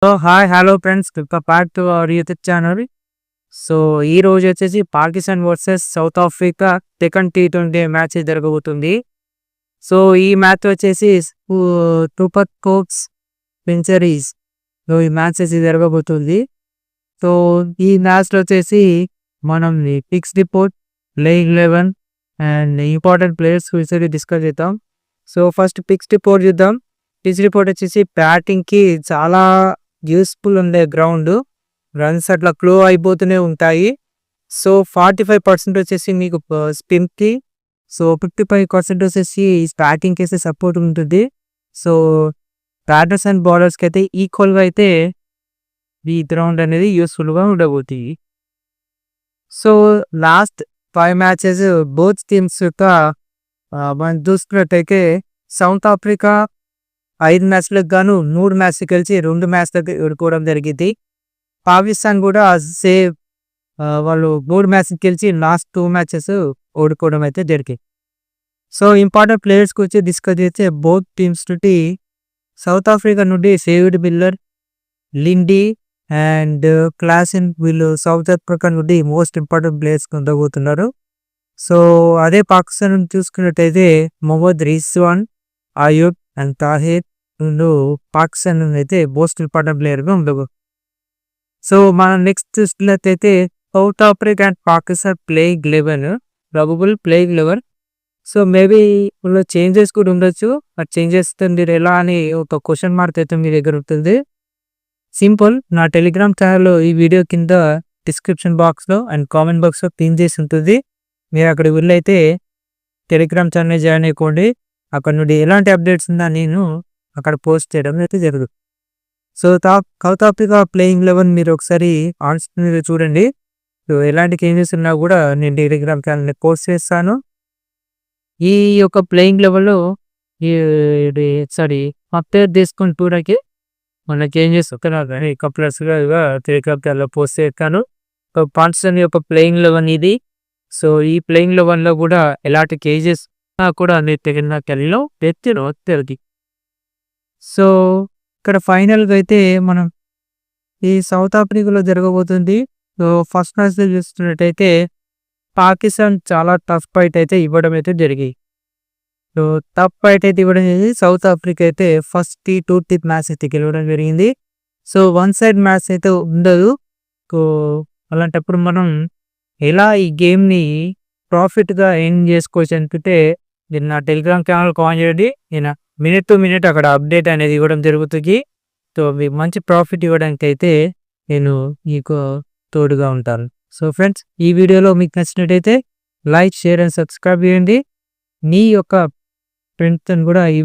So hi hello friends welcome back to our YouTube channel. So ఈ రోజు వచ్చేసి Pakistan versus South Africa second T20 match జరగబోతుంది. So ఈ match వచ్చేసి super కోప్స్ సెంచరీస్ ఈ మ్యాచ్ వచ్చి జరగబోతుంది. సో ఈ మ్యాచ్లో వచ్చేసి మనం pitch report, playing 11 and important players గురించి డిస్కస్ చేద్దాం. సో ఫస్ట్ పిక్స్ రిపోర్ట్ చూద్దాం. పిచ్ రిపోర్ట్ వచ్చేసి బ్యాటింగ్కి చాలా యూస్ఫుల్ ఉండే గ్రౌండ్, రన్స్ అట్లా క్లో అయిపోతూనే ఉంటాయి. సో 45% వచ్చేసి మీకు స్పిన్కి, సో 55% వచ్చేసి బ్యాటింగ్కి అయితే సపోర్ట్ ఉంటుంది. సో బ్యాటర్స్ అండ్ బౌలర్స్కి అయితే ఈక్వల్గా అయితే ఈ గ్రౌండ్ అనేది యూస్ఫుల్గా ఉండబోతుంది. So last 5 matches both teams యొక్క మనం చూసుకున్నట్టయితే సౌత్ ఆఫ్రికా 5 మ్యాచ్లకు గాను 3 మ్యాచ్లు గెలిచి 2 మ్యాచ్లకు ఓడిపోవడం జరిగింది. పాకిస్తాన్ కూడా సేమ్, వాళ్ళు 3 మ్యాచ్లు గెలిచి లాస్ట్ 2 మ్యాచెస్ ఓడిపోవడం అయితే జరిగింది. సో ఇంపార్టెంట్ ప్లేయర్స్ గురించి డిస్కస్ చేస్తే బోత్ టీమ్స్ నుండి సౌత్ ఆఫ్రికా నుండి David Miller, Lindy and Klaasen, వీళ్ళు సౌత్ ఆఫ్రికా నుండి మోస్ట్ ఇంపార్టెంట్ ప్లేయర్స్ ఉండబోతున్నారు. సో అదే పాకిస్తాన్ నుండి చూసుకున్నట్టయితే మొహమ్మద్ రిజ్వాన్, అయూబ్ అండ్ తాహిర్ పాకిస్తాన్ అయితే మోస్ట్ ఇంపార్టెంట్ ప్లేయర్గా ఉండవు. సో మనం నెక్స్ట్ చూసుకున్నట్టయితే south Africa and Pakistan playing 11, probable playing 11. So maybe ఇందులో చేంజెస్ కూడా ఉండొచ్చు. ఆ చేంజెస్ మీరు ఎలా అని ఒక క్వశ్చన్ మార్క్ అయితే మీ దగ్గర ఉంటుంది. సింపుల్, నా టెలిగ్రామ్ ఛానల్లో ఈ వీడియో కింద డిస్క్రిప్షన్ బాక్స్లో అండ్ కామెంట్ బాక్స్లో పిన్ చేసి ఉంటుంది. మీరు అక్కడికి వెళ్ళైతే టెలిగ్రామ్ ఛానల్ జాయిన్ అయిపోండి. అక్కడ నుండి ఎలాంటి అప్డేట్స్ ఉందా నేను అక్కడ పోస్ట్ చేయడం అయితే జరుగుతుంది. సో సౌత్ ఆఫ్రికా ప్లేయింగ్ 11 మీరు ఒకసారి ఆన్స్క్రీన్ చూడండి. సో ఎలాంటి చేంజెస్ ఉన్నా కూడా నేను టెలిగ్రామ్ ఛానల్ని పోస్ట్ చేస్తాను. ఈ యొక్క ప్లేయింగ్ 11లో అప్డేట్ తీసుకుని చూడకి మన చేంజెస్ కానీ కంప్లర్స్గా టెలిగ్రామ్ ఛానల్లో పోస్ట్ చేస్తాను. సో పాకిస్తాన్ యొక్క ప్లేయింగ్ 11 ఇది. సో ఈ ప్లేయింగ్ 11లో కూడా ఎలాంటి చేంజెస్ కూడా తగిన కలిలో తెలుగు. సో ఇక్కడ ఫైనల్గా అయితే మనం ఈ సౌత్ ఆఫ్రికాలో జరగబోతుంది. సో ఫస్ట్ మ్యాచ్ చూస్తున్నట్టయితే పాకిస్తాన్ చాలా టఫ్ ఫైట్ అయితే ఇవ్వడం అయితే జరిగింది. సో టఫ్ ఫైట్ అయితే ఇవ్వడం జరిగింది. సౌత్ ఆఫ్రికా అయితే ఫస్ట్ T20 మ్యాచ్ అయితే గెలవడం జరిగింది. సో వన్ సైడ్ మ్యాచ్ అయితే ఉండదు. సో అలాంటప్పుడు మనం ఎలా ఈ గేమ్ని ప్రాఫిట్గా ఎండ్ చేసుకోవచ్చు అనుకుంటే నేను నా టెలిగ్రామ్ ఛానల్ కాల్ చేయండి. నేను మినిట్ టు మినిట్ అక్కడ అప్డేట్ అనేది ఇవ్వడం జరుగుతుంది. సో మీకు మంచి ప్రాఫిట్ ఇవ్వడానికి అయితే నేను మీకు తోడుగా ఉంటాను. సో ఫ్రెండ్స్, ఈ వీడియోలో మీకు నచ్చినట్టయితే లైక్, షేర్ అండ్ సబ్స్క్రైబ్ చేయండి. మీ యొక్క ఫ్రెండ్స్ని కూడా ఈ